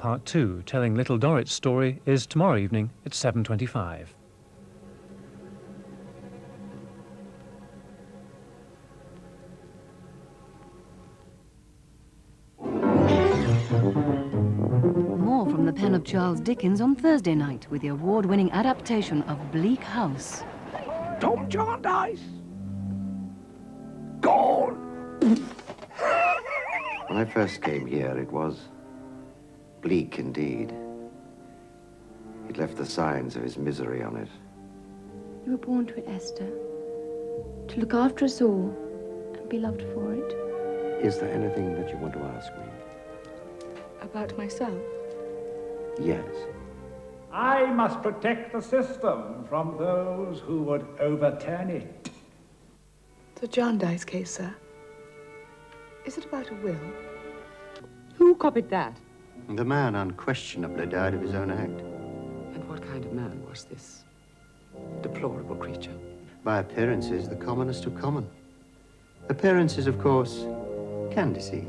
Part 2, telling Little Dorrit's story, is tomorrow evening at 7:25. More from the pen of Charles Dickens on Thursday night with the award-winning adaptation of Bleak House. Tom Jarndyce! Gone! When I first came here, it was bleak indeed. He'd left the signs of his misery on it. You were born to it, Esther. To look after us all and be loved for it. Is there anything that you want to ask me? About myself? Yes. I must protect the system from those who would overturn it. The Jarndyce case, sir. Is it about a will? Who copied that? The man unquestionably died of his own act. And what kind of man was this deplorable creature? By appearances, the commonest of common. Appearances, of course, can deceive.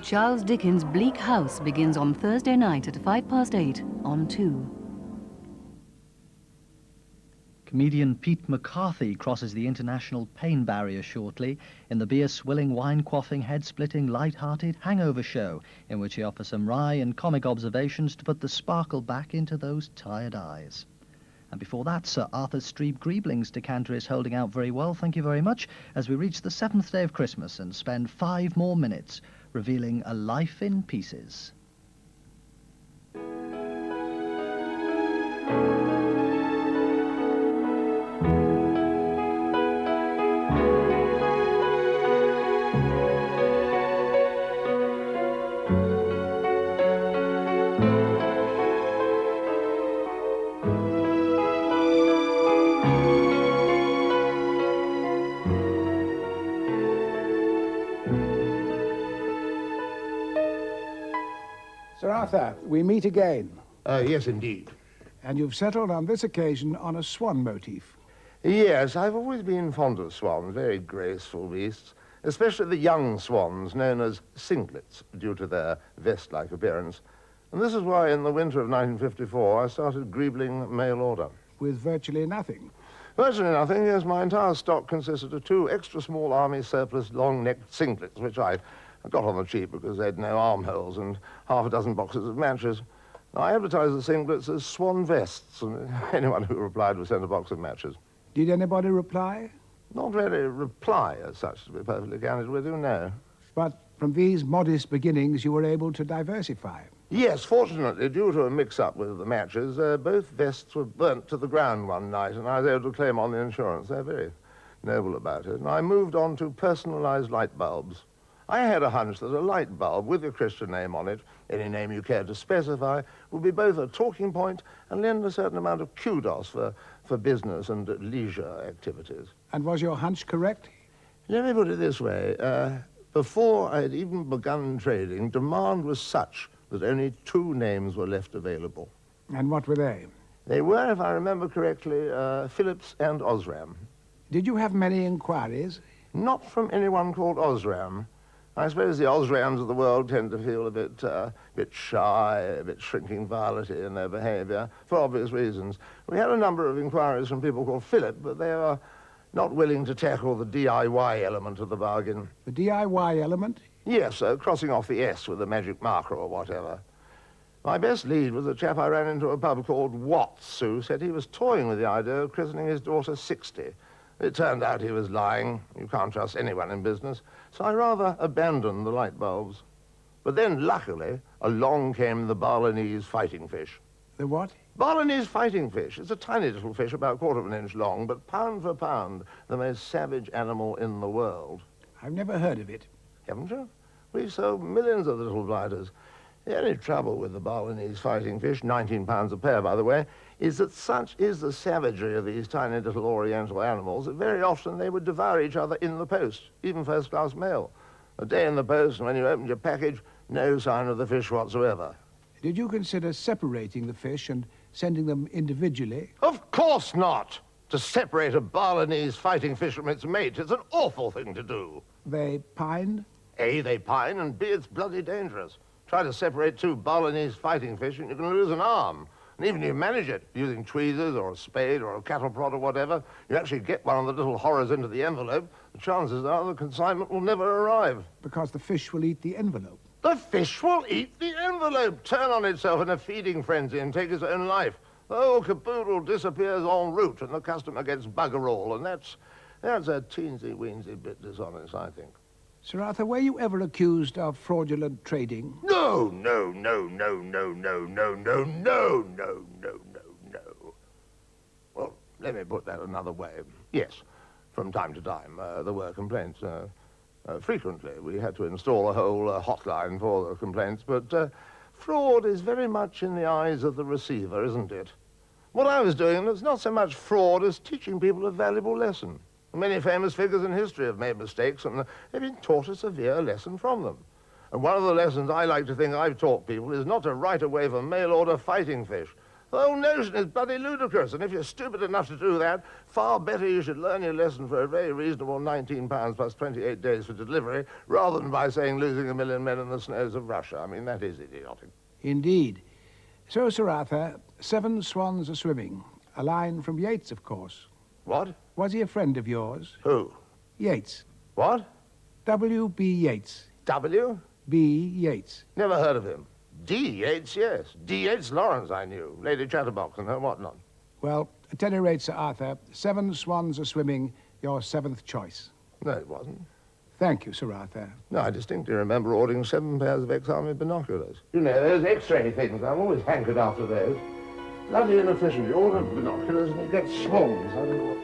Charles Dickens' Bleak House begins on Thursday night at 8:05 on 2. Comedian Pete McCarthy crosses the international pain barrier shortly in the beer-swilling, wine-quaffing, head-splitting, light-hearted Hangover show, in which he offers some wry and comic observations to put the sparkle back into those tired eyes. And before that, Sir Arthur Streeb-Griebling's decanter is holding out very well, thank you very much, as we reach the 7th day of Christmas and spend 5 more minutes revealing a life in pieces. Sir Arthur, we meet again. Yes, indeed. And you've settled on this occasion on a swan motif. Yes, I've always been fond of swans, very graceful beasts, especially the young swans, known as singlets, due to their vest-like appearance. And this is why, in the winter of 1954, I started Griebling mail order. With virtually nothing. Virtually nothing, yes. My entire stock consisted of 2 extra-small army surplus long-necked singlets, which I got on the cheap because they had no armholes, and half a dozen boxes of matches. Now, I advertised the singlets as swan vests, and anyone who replied was sent a box of matches. Did anybody reply? Not really reply as such, to be perfectly candid with you, no. But from these modest beginnings, you were able to diversify. Yes, fortunately, due to a mix-up with the matches, both vests were burnt to the ground one night, and I was able to claim on the insurance. They're very noble about it. And I moved on to personalized light bulbs. I had a hunch that a light bulb with your Christian name on it, any name you cared to specify, would be both a talking point and lend a certain amount of kudos for business and leisure activities. And was your hunch correct? Let me put it this way. Before I had even begun trading, demand was such that only 2 names were left available. And what were they? They were, if I remember correctly, Phillips and Osram. Did you have many inquiries? Not from anyone called Osram. I suppose the Osrams of the world tend to feel a bit shy, a bit shrinking violet-y in their behavior, for obvious reasons. We had a number of inquiries from people called Philip, but they are not willing to tackle the DIY element of the bargain. The DIY element? Yes, crossing off the S with a magic marker or whatever. My best lead was a chap I ran into a pub called Watts, who said he was toying with the idea of christening his daughter 60. It turned out he was lying. You can't trust anyone in business. So I rather abandoned the light bulbs. But then, luckily, along came the Balinese fighting fish. The what? Balinese fighting fish. It's a tiny little fish, about 1/4 of an inch long, but pound for pound, the most savage animal in the world. I've never heard of it. Haven't you? We've sold millions of the little blighters. The only trouble with the Balinese fighting fish, 19 pounds a pair, by the way, is that such is the savagery of these tiny little oriental animals that very often they would devour each other in the post, even first-class mail. A day in the post, and when you opened your package, no sign of the fish whatsoever. Did you consider separating the fish and sending them individually? Of course not! To separate a Balinese fighting fish from its mate is an awful thing to do. They pined? A, they pine, and B, it's bloody dangerous. Try to separate two Balinese fighting fish and you can lose an arm. And even if you manage it, using tweezers or a spade or a cattle prod or whatever, you actually get one of the little horrors into the envelope, the chances are the consignment will never arrive. Because the fish will eat the envelope. The fish will eat the envelope, turn on itself in a feeding frenzy and take its own life. The whole caboodle disappears en route and the customer gets bugger all, and that's a teensy-weensy bit dishonest, I think. Sir Arthur, were you ever accused of fraudulent trading? No, no, no, no, no, no, no, no, no, no, no, no, no. Well, let me put that another way. Yes, from time to time, there were complaints. Frequently, we had to install a whole hotline for the complaints, but fraud is very much in the eyes of the receiver, isn't it? What I was doing was not so much fraud as teaching people a valuable lesson. Many famous figures in history have made mistakes, and they've been taught a severe lesson from them. And one of the lessons I like to think I've taught people is not to write away for mail-order fighting fish. The whole notion is bloody ludicrous, and if you're stupid enough to do that, far better you should learn your lesson for a very reasonable £19 plus 28 days for delivery, rather than by saying losing 1 million men in the snows of Russia. I mean, that is idiotic. Indeed. So, Sir Arthur, 7 swans are swimming. A line from Yeats, of course. What? Was he a friend of yours? Who? Yeats. What? W.B. Yeats. W? B. Yeats. Never heard of him. D. Yeats, yes. D. Yeats Lawrence, I knew. Lady Chatterbox and her whatnot. Well, at any rate, Sir Arthur, 7 swans are swimming, your 7th choice. No, it wasn't. Thank you, Sir Arthur. No, I distinctly remember ordering 7 pairs of ex-army binoculars. You know, those X-ray things, I've always hankered after those. Bloody inefficient. You order binoculars and you get swans. I don't know.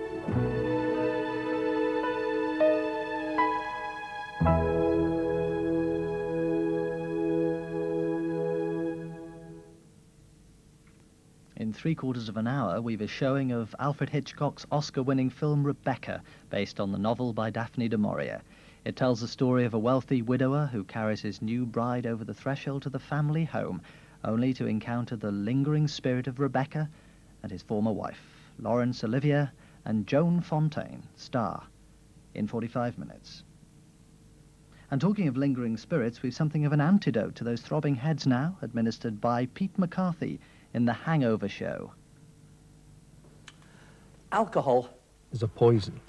In 3/4 of an hour, we've a showing of Alfred Hitchcock's Oscar-winning film Rebecca, based on the novel by Daphne du Maurier. It tells the story of a wealthy widower who carries his new bride over the threshold to the family home, only to encounter the lingering spirit of Rebecca and his former wife, Laurence Olivier and Joan Fontaine, star, in 45 minutes. And talking of lingering spirits, we've something of an antidote to those throbbing heads now, administered by Pete McCarthy in the Hangover show. Alcohol is a poison.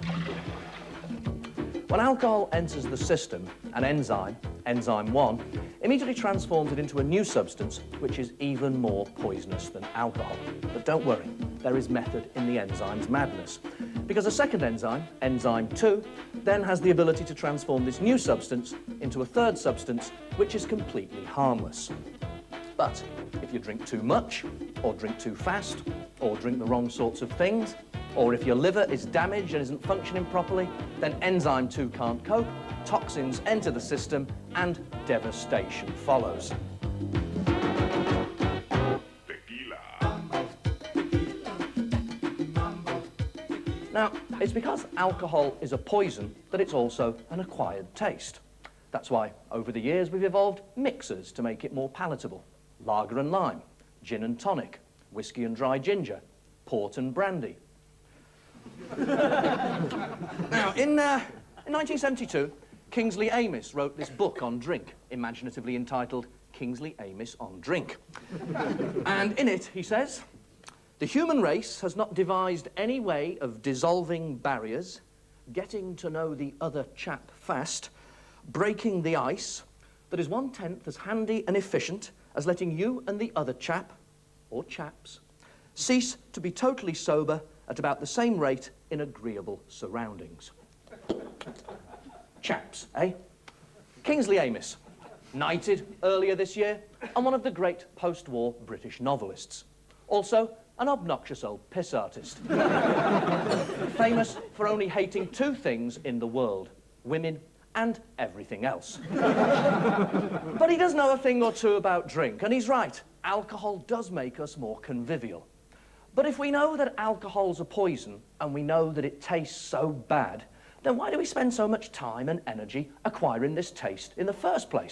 When alcohol enters the system, an enzyme, enzyme 1, immediately transforms it into a new substance which is even more poisonous than alcohol. But don't worry, there is method in the enzyme's madness. Because a second enzyme, enzyme 2, then has the ability to transform this new substance into a third substance which is completely harmless. But if you drink too much, or drink too fast, or drink the wrong sorts of things, or if your liver is damaged and isn't functioning properly, then enzyme 2 can't cope, toxins enter the system, and devastation follows. Now, it's because alcohol is a poison that it's also an acquired taste. That's why, over the years, we've evolved mixers to make it more palatable. Lager and lime, gin and tonic, whiskey and dry ginger, port and brandy. Now, in 1972, Kingsley Amis wrote this book on drink, imaginatively entitled Kingsley Amis on Drink. And in it, he says, "The human race has not devised any way of dissolving barriers, getting to know the other chap fast, breaking the ice, that is 1/10 as handy and efficient as letting you and the other chap, or chaps, cease to be totally sober at about the same rate in agreeable surroundings." Chaps, eh? Kingsley Amis, knighted earlier this year, and one of the great post-war British novelists. Also, an obnoxious old piss artist. Famous for only hating 2 things in the world, women and everything else. But he does know a thing or two about drink, and he's right. Alcohol does make us more convivial. But if we know that alcohol's a poison, and we know that it tastes so bad, then why do we spend so much time and energy acquiring this taste in the first place?